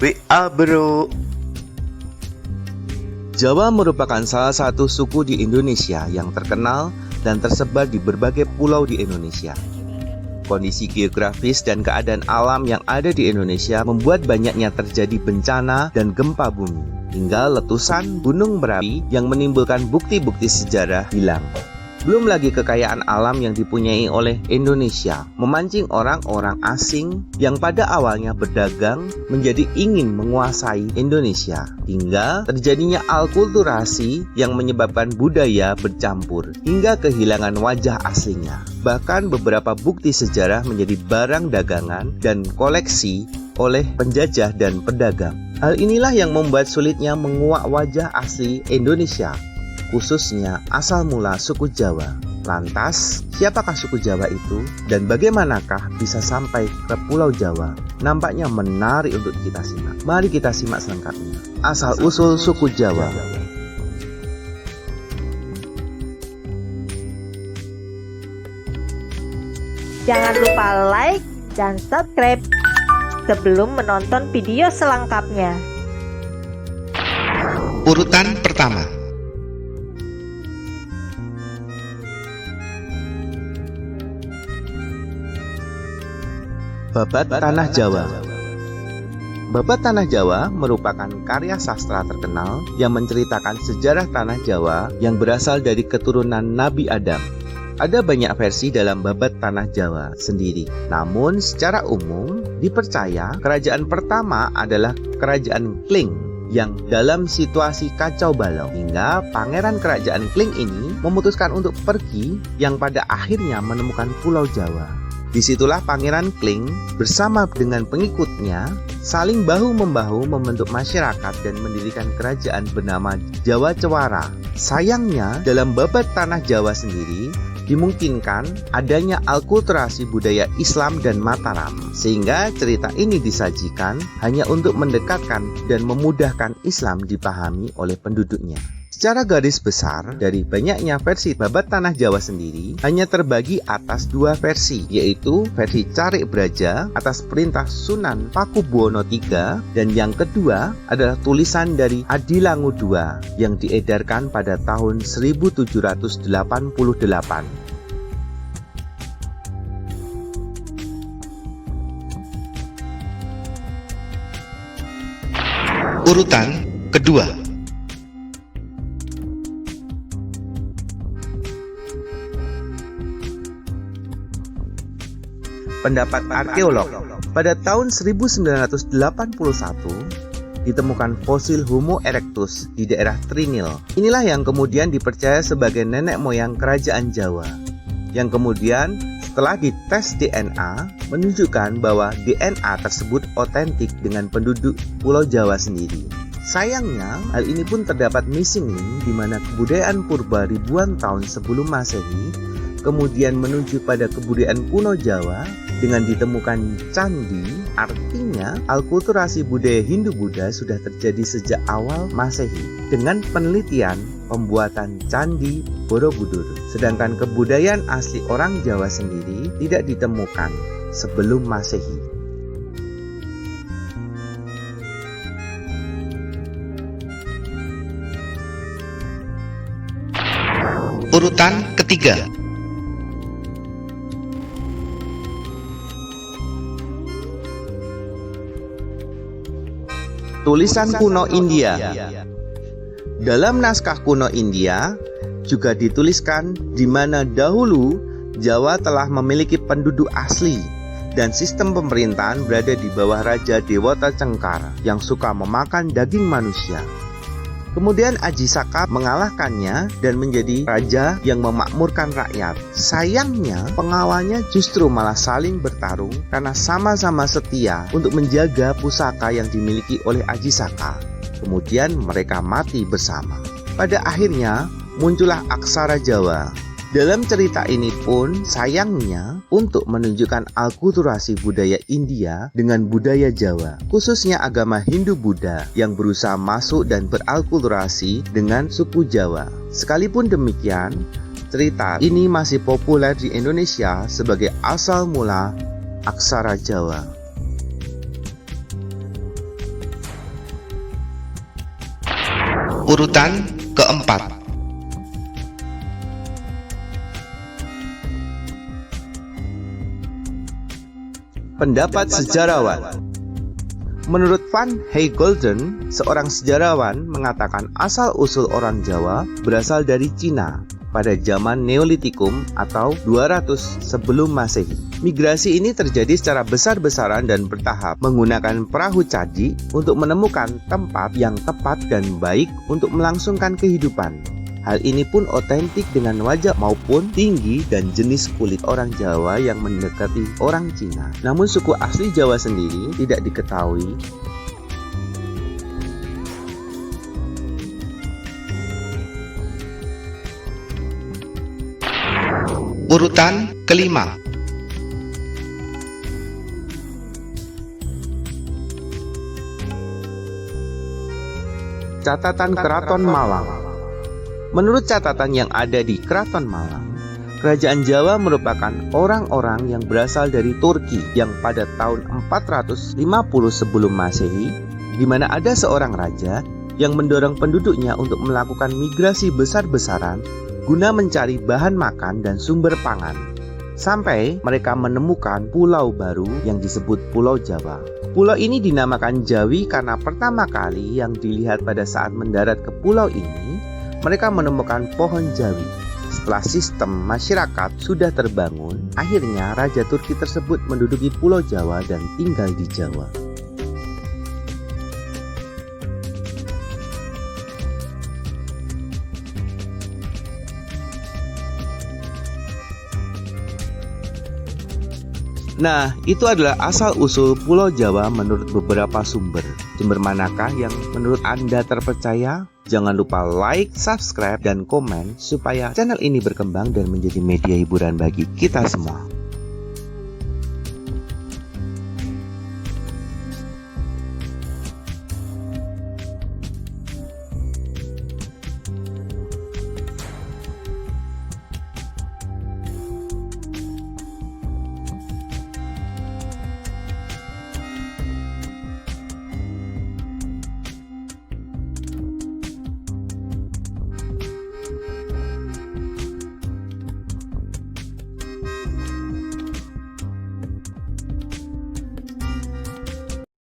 WA bro. Jawa merupakan salah satu suku di Indonesia yang terkenal dan tersebar di berbagai pulau di Indonesia. Kondisi geografis dan keadaan alam yang ada di Indonesia membuat banyaknya terjadi bencana dan gempa bumi, hingga letusan gunung berapi yang menimbulkan bukti-bukti sejarah hilang. Belum lagi kekayaan alam yang dipunyai oleh Indonesia memancing orang-orang asing yang pada awalnya berdagang menjadi ingin menguasai Indonesia, hingga terjadinya alkulturasi yang menyebabkan budaya bercampur hingga kehilangan wajah aslinya. Bahkan beberapa bukti sejarah menjadi barang dagangan dan koleksi oleh penjajah dan pedagang. Hal inilah yang membuat sulitnya menguak wajah asli Indonesia, khususnya asal mula suku Jawa. Lantas, siapakah suku Jawa itu dan bagaimanakah bisa sampai ke Pulau Jawa? Nampaknya menarik untuk kita simak. Mari kita simak selengkapnya. Asal-usul suku Jawa. Jangan lupa like dan subscribe sebelum menonton video selengkapnya. Urutan pertama. Babat Tanah Jawa. Babat Tanah Jawa merupakan karya sastra terkenal yang menceritakan sejarah Tanah Jawa yang berasal dari keturunan Nabi Adam. Ada banyak versi dalam Babat Tanah Jawa sendiri. Namun secara umum dipercaya kerajaan pertama adalah Kerajaan Kling yang dalam situasi kacau balau, hingga pangeran kerajaan Kling ini memutuskan untuk pergi yang pada akhirnya menemukan Pulau Jawa. Disitulah Pangeran Kling bersama dengan pengikutnya saling bahu-membahu membentuk masyarakat dan mendirikan kerajaan bernama Jawa Cewara. Sayangnya dalam Babat Tanah Jawa sendiri dimungkinkan adanya alkulturasi budaya Islam dan Mataram, sehingga cerita ini disajikan hanya untuk mendekatkan dan memudahkan Islam dipahami oleh penduduknya. Secara garis besar, dari banyaknya versi Babat Tanah Jawa sendiri hanya terbagi atas dua versi, yaitu versi Carik Braja atas perintah Sunan Pakubuwono III, dan yang kedua adalah tulisan dari Adilangu II yang diedarkan pada tahun 1788. Urutan kedua. Pendapat arkeolog, pada tahun 1981 ditemukan fosil Homo erectus di daerah Trinil. Inilah yang kemudian dipercaya sebagai nenek moyang kerajaan Jawa, yang kemudian setelah dites DNA menunjukkan bahwa DNA tersebut otentik dengan penduduk Pulau Jawa sendiri. Sayangnya, hal ini pun terdapat missing link di mana kebudayaan purba ribuan tahun sebelum Masehi kemudian menuju pada kebudayaan kuno Jawa dengan ditemukan candi. Artinya alkulturasi budaya Hindu-Buddha sudah terjadi sejak awal Masehi dengan penelitian pembuatan candi Borobudur, sedangkan kebudayaan asli orang Jawa sendiri tidak ditemukan sebelum Masehi. Urutan ketiga. Tulisan kuno India. Dalam naskah kuno India juga dituliskan di mana dahulu Jawa telah memiliki penduduk asli dan sistem pemerintahan berada di bawah Raja Dewata Cengkar yang suka memakan daging manusia. Kemudian Aji Saka mengalahkannya dan menjadi raja yang memakmurkan rakyat. Sayangnya pengawalnya justru malah saling bertarung karena sama-sama setia untuk menjaga pusaka yang dimiliki oleh Aji Saka. Kemudian mereka mati bersama. Pada akhirnya muncullah aksara Jawa. Dalam cerita ini pun sayangnya untuk menunjukkan alkulturasi budaya India dengan budaya Jawa, khususnya agama Hindu-Buddha yang berusaha masuk dan beralkulturasi dengan suku Jawa. Sekalipun demikian, cerita ini masih populer di Indonesia sebagai asal mula aksara Jawa. Urutan keempat. Pendapat sejarawan. Menurut Van Heijgolden, seorang sejarawan mengatakan asal-usul orang Jawa berasal dari Cina pada zaman Neolitikum atau 200 sebelum Masehi. Migrasi ini terjadi secara besar-besaran dan bertahap menggunakan perahu caji untuk menemukan tempat yang tepat dan baik untuk melangsungkan kehidupan. Hal ini pun otentik dengan wajah maupun tinggi dan jenis kulit orang Jawa yang mendekati orang Cina. Namun suku asli Jawa sendiri tidak diketahui. Urutan kelima. Catatan Keraton Malang. Menurut catatan yang ada di Keraton Malang, Kerajaan Jawa merupakan orang-orang yang berasal dari Turki yang pada tahun 450 sebelum Masehi, di mana ada seorang raja yang mendorong penduduknya untuk melakukan migrasi besar-besaran guna mencari bahan makan dan sumber pangan. Sampai mereka menemukan pulau baru yang disebut Pulau Jawa. Pulau ini dinamakan Jawi karena pertama kali yang dilihat pada saat mendarat ke pulau ini, mereka menemukan pohon jawi. Setelah sistem masyarakat sudah terbangun, akhirnya Raja Turki tersebut menduduki Pulau Jawa dan tinggal di Jawa. Nah, itu adalah asal-usul Pulau Jawa menurut beberapa sumber. Sumber manakah yang menurut Anda terpercaya? Jangan lupa like, subscribe, dan komen supaya channel ini berkembang dan menjadi media hiburan bagi kita semua.